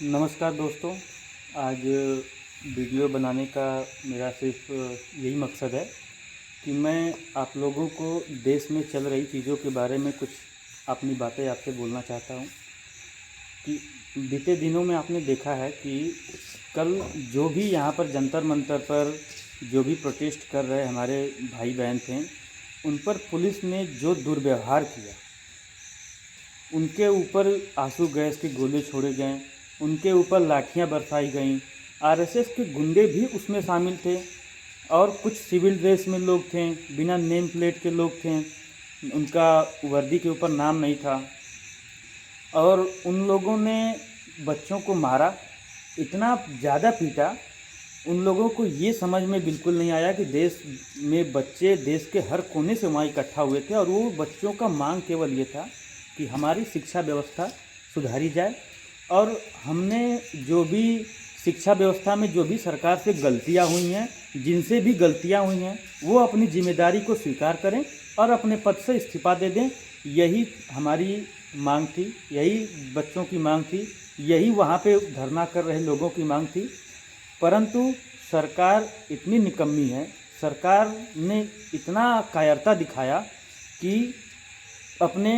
नमस्कार दोस्तों। आज वीडियो बनाने का मेरा सिर्फ यही मकसद है कि मैं आप लोगों को देश में चल रही चीज़ों के बारे में कुछ अपनी बातें आपसे बोलना चाहता हूँ कि बीते दिनों में आपने देखा है कि कल जो भी यहाँ पर जंतर मंतर पर जो भी प्रोटेस्ट कर रहे हमारे भाई बहन थे, उन पर पुलिस ने जो दुर्व्यवहार किया, उनके ऊपर आंसू गैस के गोले छोड़े गए, उनके ऊपर लाठियां बरसाई गईं। आरएसएस के गुंडे भी उसमें शामिल थे और कुछ सिविल ड्रेस में लोग थे, बिना नेम प्लेट के लोग थे, उनका वर्दी के ऊपर नाम नहीं था और उन लोगों ने बच्चों को मारा, इतना ज़्यादा पीटा। उन लोगों को ये समझ में बिल्कुल नहीं आया कि देश में बच्चे देश के हर कोने से वहाँ इकट्ठा हुए थे और वो बच्चों का मांग केवल ये था कि हमारी शिक्षा व्यवस्था सुधारी जाए और हमने जो भी शिक्षा व्यवस्था में जो भी सरकार से गलतियां हुई हैं, जिनसे भी गलतियां हुई हैं, वो अपनी जिम्मेदारी को स्वीकार करें और अपने पद से इस्तीफा दे दें। यही हमारी मांग थी, यही बच्चों की मांग थी, यही वहाँ पे धरना कर रहे लोगों की मांग थी। परंतु सरकार इतनी निकम्मी है, सरकार ने इतना कायरता दिखाया कि अपने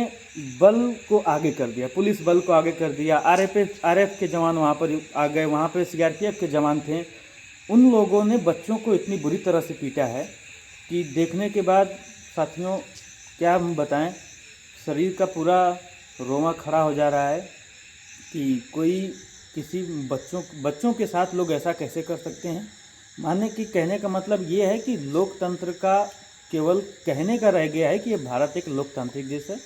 बल को आगे कर दिया, पुलिस बल को आगे कर दिया। आरएफ के जवान वहाँ पर आ गए, वहाँ पर सीआरपीएफ के जवान थे। उन लोगों ने बच्चों को इतनी बुरी तरह से पीटा है कि देखने के बाद साथियों क्या हम बताएं, शरीर का पूरा रोमा खड़ा हो जा रहा है कि कोई किसी बच्चों के साथ लोग ऐसा कैसे कर सकते हैं। माने कि कहने का मतलब ये है कि लोकतंत्र का केवल कहने का रह गया है कि ये भारत एक लोकतांत्रिक देश है।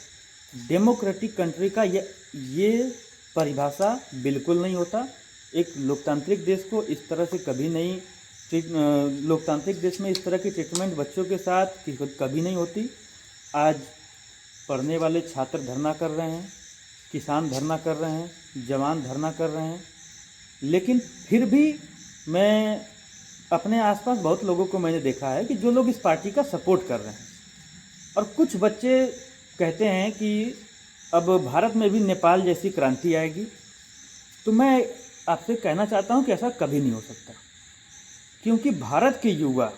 डेमोक्रेटिक कंट्री का ये परिभाषा बिल्कुल नहीं होता। एक लोकतांत्रिक देश को इस तरह से कभी नहीं लोकतांत्रिक देश में इस तरह की ट्रीटमेंट बच्चों के साथ कभी नहीं होती। आज पढ़ने वाले छात्र धरना कर रहे हैं, किसान धरना कर रहे हैं, जवान धरना कर रहे हैं, लेकिन फिर भी मैं अपने आसपास बहुत लोगों को मैंने देखा है कि जो लोग इस पार्टी का सपोर्ट कर रहे हैं और कुछ बच्चे कहते हैं कि अब भारत में भी नेपाल जैसी क्रांति आएगी। तो मैं आपसे कहना चाहता हूं कि ऐसा कभी नहीं हो सकता, क्योंकि भारत के युवा,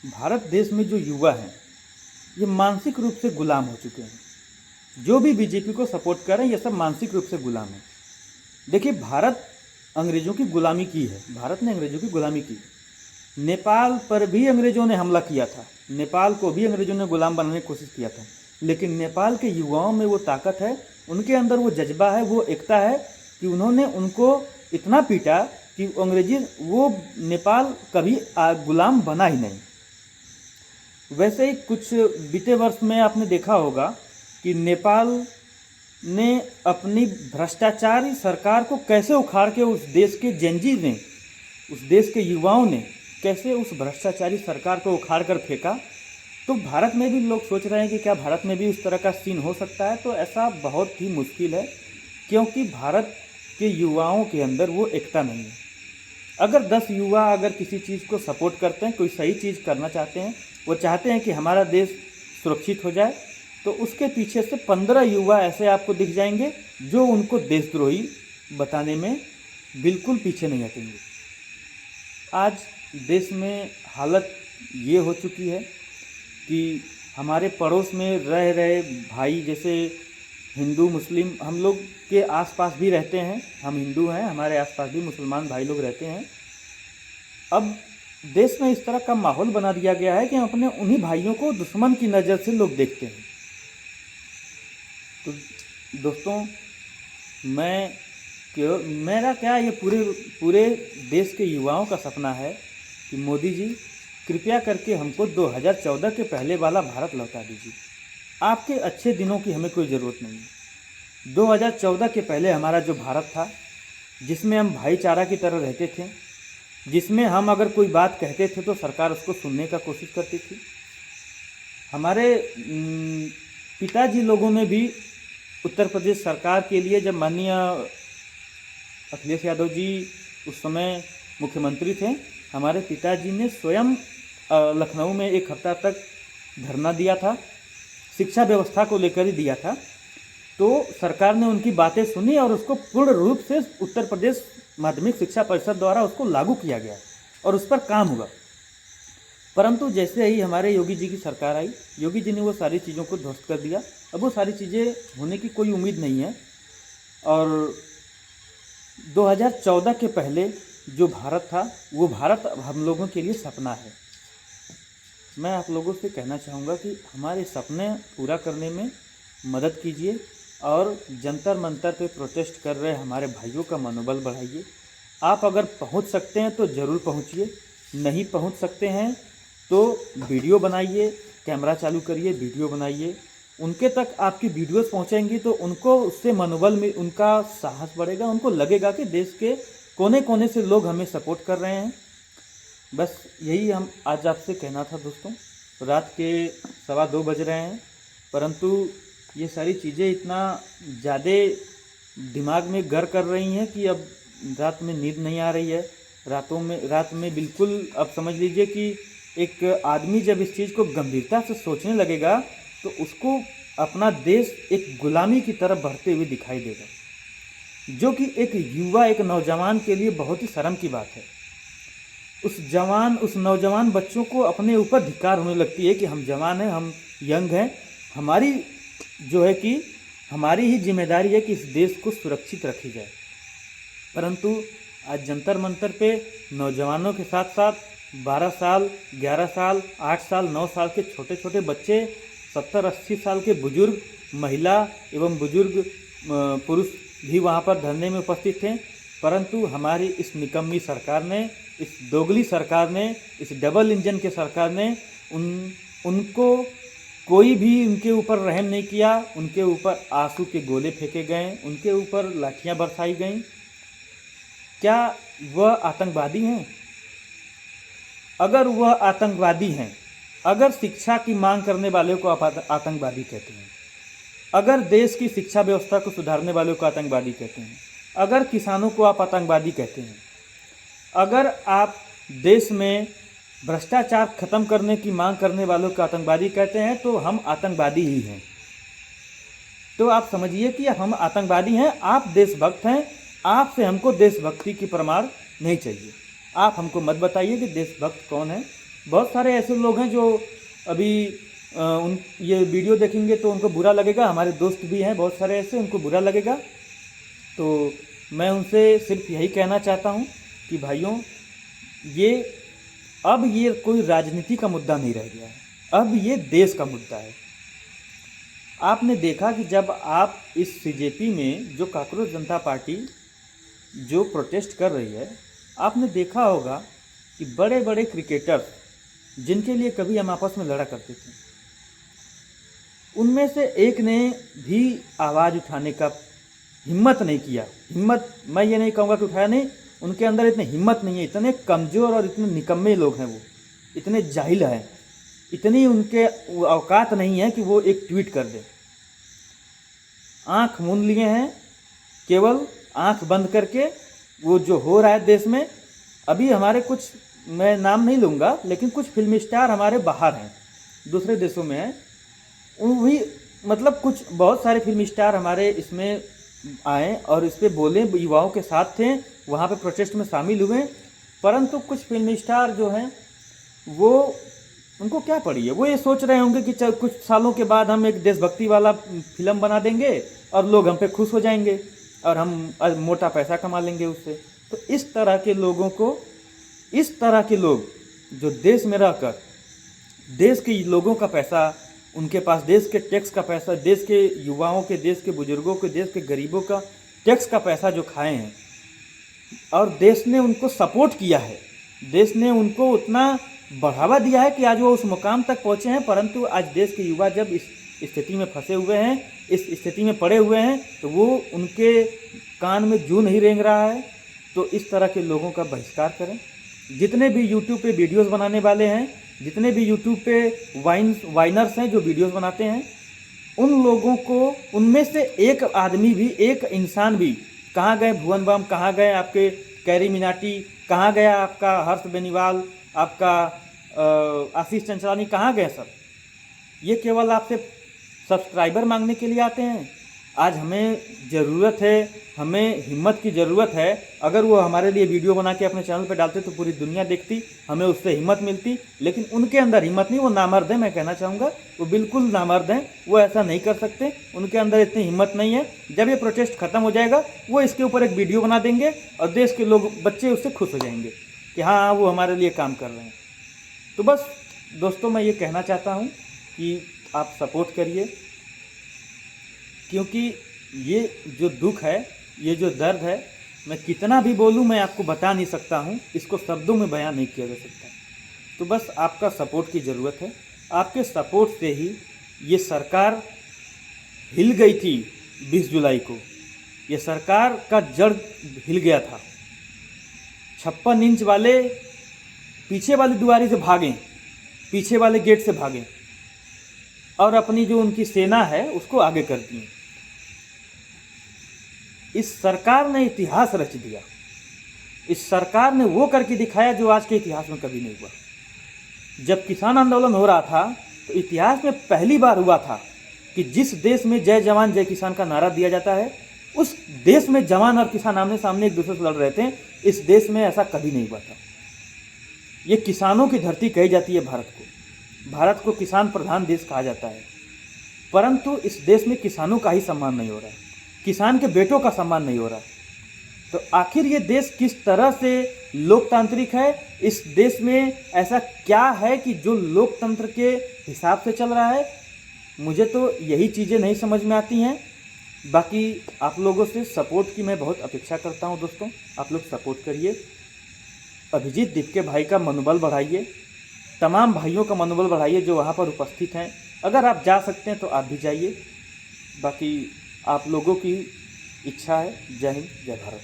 भारत देश में जो युवा हैं, ये मानसिक रूप से गुलाम हो चुके हैं। जो भी बीजेपी को सपोर्ट कर रहे हैं ये सब मानसिक रूप से गुलाम हैं। देखिए, भारत अंग्रेज़ों की गुलामी की है, भारत ने अंग्रेज़ों की गुलामी की। नेपाल पर भी अंग्रेज़ों ने हमला किया था, नेपाल को भी अंग्रेज़ों ने गुलाम बनाने की कोशिश किया था, लेकिन नेपाल के युवाओं में वो ताकत है, उनके अंदर वो जज्बा है, वो एकता है कि उन्होंने उनको इतना पीटा कि वो नेपाल कभी गुलाम बना ही नहीं। वैसे ही कुछ बीते वर्ष में आपने देखा होगा कि नेपाल ने अपनी भ्रष्टाचारी सरकार को कैसे उखाड़ के उस देश के जेनजी ने, उस देश के युवाओं ने कैसे उस भ्रष्टाचारी सरकार को उखाड़ कर फेंका। तो भारत में भी लोग सोच रहे हैं कि क्या भारत में भी उस तरह का सीन हो सकता है। तो ऐसा बहुत ही मुश्किल है, क्योंकि भारत के युवाओं के अंदर वो एकता नहीं है। अगर 10 युवा अगर किसी चीज़ को सपोर्ट करते हैं, कोई सही चीज़ करना चाहते हैं, वो चाहते हैं कि हमारा देश सुरक्षित हो जाए, तो उसके पीछे से 15 युवा ऐसे आपको दिख जाएंगे जो उनको देशद्रोही बताने में बिल्कुल पीछे नहीं हटेंगे। आज देश में हालत ये हो चुकी है कि हमारे पड़ोस में रह रहे भाई, जैसे हिंदू मुस्लिम, हम लोग के आसपास भी रहते हैं, हम हिंदू हैं, हमारे आसपास भी मुसलमान भाई लोग रहते हैं। अब देश में इस तरह का माहौल बना दिया गया है कि हम अपने उन्हीं भाइयों को दुश्मन की नज़र से लोग देखते हैं। तो दोस्तों, मेरा क्या, ये पूरे देश के युवाओं का सपना है कि मोदी जी कृपया करके हमको 2014 के पहले वाला भारत लौटा दीजिए। आपके अच्छे दिनों की हमें कोई ज़रूरत नहीं है। 2014 के पहले हमारा जो भारत था, जिसमें हम भाईचारा की तरह रहते थे, जिसमें हम अगर कोई बात कहते थे तो सरकार उसको सुनने का कोशिश करती थी। हमारे पिताजी लोगों ने भी उत्तर प्रदेश सरकार के लिए, जब माननीय अखिलेश यादव जी उस समय मुख्यमंत्री थे, हमारे पिताजी ने स्वयं लखनऊ में 1 हफ्ता तक धरना दिया था, शिक्षा व्यवस्था को लेकर ही दिया था। तो सरकार ने उनकी बातें सुनी और उसको पूर्ण रूप से उत्तर प्रदेश माध्यमिक शिक्षा परिषद द्वारा उसको लागू किया गया और उस पर काम हुआ। परंतु जैसे ही हमारे योगी जी की सरकार आई, योगी जी ने वो सारी चीज़ों को ध्वस्त कर दिया। अब वो सारी चीज़ें होने की कोई उम्मीद नहीं है। और 2014 के पहले जो भारत था, वो भारत अब हम लोगों के लिए सपना है। मैं आप लोगों से कहना चाहूँगा कि हमारे सपने पूरा करने में मदद कीजिए और जंतर मंतर पे प्रोटेस्ट कर रहे हमारे भाइयों का मनोबल बढ़ाइए। आप अगर पहुंच सकते हैं तो ज़रूर पहुंचिए, नहीं पहुंच सकते हैं तो वीडियो बनाइए, कैमरा चालू करिए, वीडियो बनाइए। उनके तक आपकी वीडियोस पहुंचेंगी तो उनको उससे मनोबल में उनका साहस बढ़ेगा, उनको लगेगा कि देश के कोने कोने से लोग हमें सपोर्ट कर रहे हैं। बस यही हम आज आपसे कहना था दोस्तों। रात के 2:15 बज रहे हैं, परंतु ये सारी चीज़ें इतना ज़्यादा दिमाग में घर कर रही हैं कि अब रात में नींद नहीं आ रही है। रात में बिल्कुल अब समझ लीजिए कि एक आदमी जब इस चीज़ को गंभीरता से सोचने लगेगा तो उसको अपना देश एक गुलामी की तरफ बढ़ते हुए दिखाई देगा, जो कि एक युवा, एक नौजवान के लिए बहुत ही शर्म की बात है। उस नौजवान बच्चों को अपने ऊपर धिक्कार होने लगती है कि हम जवान हैं, हम यंग हैं, हमारी जो है कि हमारी ही जिम्मेदारी है कि इस देश को सुरक्षित रखी जाए। परंतु आज जंतर मंतर पे नौजवानों के साथ साथ 12 साल, 11 साल, 8 साल, 9 साल के छोटे छोटे बच्चे, 70-80 साल के बुजुर्ग, महिला एवं बुजुर्ग पुरुष भी वहाँ पर धरने में उपस्थित थे। परंतु हमारी इस निकम्मी सरकार ने, इस दोगली सरकार ने, इस डबल इंजन के सरकार ने उनको कोई भी उनके ऊपर रहम नहीं किया। उनके ऊपर आंसू के गोले फेंके गए, उनके ऊपर लाठियाँ बरसाई गईं। क्या वह आतंकवादी हैं? अगर वह आतंकवादी हैं, अगर शिक्षा की मांग करने वाले को आप आतंकवादी कहते हैं, अगर देश की शिक्षा व्यवस्था को सुधारने वालों को आतंकवादी कहते हैं, अगर किसानों को आप आतंकवादी कहते हैं, अगर आप देश में भ्रष्टाचार खत्म करने की मांग करने वालों को आतंकवादी कहते हैं, तो हम आतंकवादी ही हैं। तो आप समझिए कि हम आतंकवादी हैं, आप देशभक्त हैं। आपसे हमको देशभक्ति की प्रमाण नहीं चाहिए। आप हमको मत बताइए कि देशभक्त कौन है। बहुत सारे ऐसे लोग हैं जो अभी ये वीडियो देखेंगे तो उनको बुरा लगेगा। हमारे दोस्त भी हैं बहुत सारे ऐसे, उनको बुरा लगेगा। तो मैं उनसे सिर्फ यही कहना चाहता हूं कि भाइयों, अब ये कोई राजनीति का मुद्दा नहीं रह गया है, अब ये देश का मुद्दा है। आपने देखा कि जब आप इस बीजेपी में जो कांग्रेस जनता पार्टी जो प्रोटेस्ट कर रही है, आपने देखा होगा कि बड़े बड़े क्रिकेटर जिनके लिए कभी हम आपस में लड़ा करते थे, उनमें से एक ने भी आवाज़ उठाने का हिम्मत नहीं किया। हिम्मत मैं ये नहीं कहूँगा कि उठाया नहीं, उनके अंदर इतनी हिम्मत नहीं है। इतने कमज़ोर और इतने निकम्मे लोग हैं, वो इतने जाहिल हैं, इतनी उनके औकात नहीं है कि वो एक ट्वीट कर दे। आँख मूंद लिए हैं, केवल आँख बंद करके वो जो हो रहा है देश में। अभी हमारे कुछ, मैं नाम नहीं लूँगा, लेकिन कुछ फिल्म स्टार हमारे बाहर हैं, दूसरे देशों में हैं। वही मतलब कुछ बहुत सारे फिल्म स्टार हमारे इसमें आए और इस पर बोले, युवाओं के साथ थे, वहाँ पे प्रोटेस्ट में शामिल हुए। परंतु कुछ फिल्म स्टार जो हैं वो, उनको क्या पड़ी है, वो ये सोच रहे होंगे कि चल कुछ सालों के बाद हम एक देशभक्ति वाला फिल्म बना देंगे और लोग हम पे खुश हो जाएंगे और हम मोटा पैसा कमा लेंगे उससे। तो इस तरह के लोगों को, इस तरह के लोग जो देश में रहकर देश के लोगों का पैसा, उनके पास देश के टैक्स का पैसा, देश के युवाओं के, देश के बुजुर्गों के, देश के गरीबों का टैक्स का पैसा जो खाए हैं, और देश ने उनको सपोर्ट किया है, देश ने उनको उतना बढ़ावा दिया है कि आज वो उस मुकाम तक पहुँचे हैं। परंतु आज देश के युवा जब इस स्थिति में फंसे हुए हैं, इस स्थिति में पड़े हुए हैं, तो वो उनके कान में जूं नहीं रेंग रहा है। तो इस तरह के लोगों का बहिष्कार करें। जितने भी यूट्यूब पे वीडियोस बनाने वाले हैं, जितने भी यूट्यूब पे वाइनर्स हैं जो वीडियोस बनाते हैं, उन लोगों को, उनमें से एक आदमी भी, एक इंसान भी, कहाँ गए भुवन बाम, कहाँ गए आपके कैरी मिनाटी, कहाँ गया आपका हर्ष बेनीवाल, आपका आशीष चंचलानी, कहाँ गए सब? ये केवल आपसे सब्सक्राइबर मांगने के लिए आते हैं, आज हमें ज़रूरत है, हमें हिम्मत की ज़रूरत है। अगर वो हमारे लिए वीडियो बना के अपने चैनल पे डालते तो पूरी दुनिया देखती, हमें उससे हिम्मत मिलती। लेकिन उनके अंदर हिम्मत नहीं, वो नामर्द हैं, मैं कहना चाहूँगा वो बिल्कुल नामर्द हैं, वो ऐसा नहीं कर सकते, उनके अंदर इतनी हिम्मत नहीं है। जब ये प्रोटेस्ट ख़त्म हो जाएगा वो इसके ऊपर एक वीडियो बना देंगे और देश के लोग, बच्चे उससे खुश हो जाएंगे कि हाँ वो हमारे लिए काम कर रहे हैं। तो बस दोस्तों मैं ये कहना चाहता हूँ कि आप सपोर्ट करिए, क्योंकि ये जो दुख है, ये जो दर्द है, मैं कितना भी बोलूँ मैं आपको बता नहीं सकता हूँ, इसको शब्दों में बयां नहीं किया जा सकता। तो बस आपका सपोर्ट की ज़रूरत है। आपके सपोर्ट से ही ये सरकार हिल गई थी 20 जुलाई को, ये सरकार का जड़ हिल गया था। 56 इंच वाले पीछे वाली दुआरी से भागें, पीछे वाले गेट से भागें और अपनी जो उनकी सेना है उसको आगे कर दिए। इस सरकार ने इतिहास रच दिया, इस सरकार ने वो करके दिखाया जो आज के इतिहास में कभी नहीं हुआ। जब किसान आंदोलन हो रहा था तो इतिहास में पहली बार हुआ था कि जिस देश में जय जवान जय किसान का नारा दिया जाता है, उस देश में जवान और किसान आमने सामने एक दूसरे से लड़ रहे थे। इस देश में ऐसा कभी नहीं हुआ था। ये किसानों की धरती कही जाती है भारत को, भारत को किसान प्रधान देश कहा जाता है, परंतु इस देश में किसानों का ही सम्मान नहीं हो रहा, किसान के बेटों का सम्मान नहीं हो रहा। तो आखिर ये देश किस तरह से लोकतांत्रिक है? इस देश में ऐसा क्या है कि जो लोकतंत्र के हिसाब से चल रहा है? मुझे तो यही चीज़ें नहीं समझ में आती हैं। बाकी आप लोगों से सपोर्ट की मैं बहुत अपेक्षा करता हूं दोस्तों, आप लोग सपोर्ट करिए। अभिजीत दिपके भाई का मनोबल बढ़ाइए, तमाम भाइयों का मनोबल बढ़ाइए जो वहाँ पर उपस्थित हैं। अगर आप जा सकते हैं तो आप भी जाइए। बाकी आप लोगों की इच्छा है। जय हिंद, जय भारत।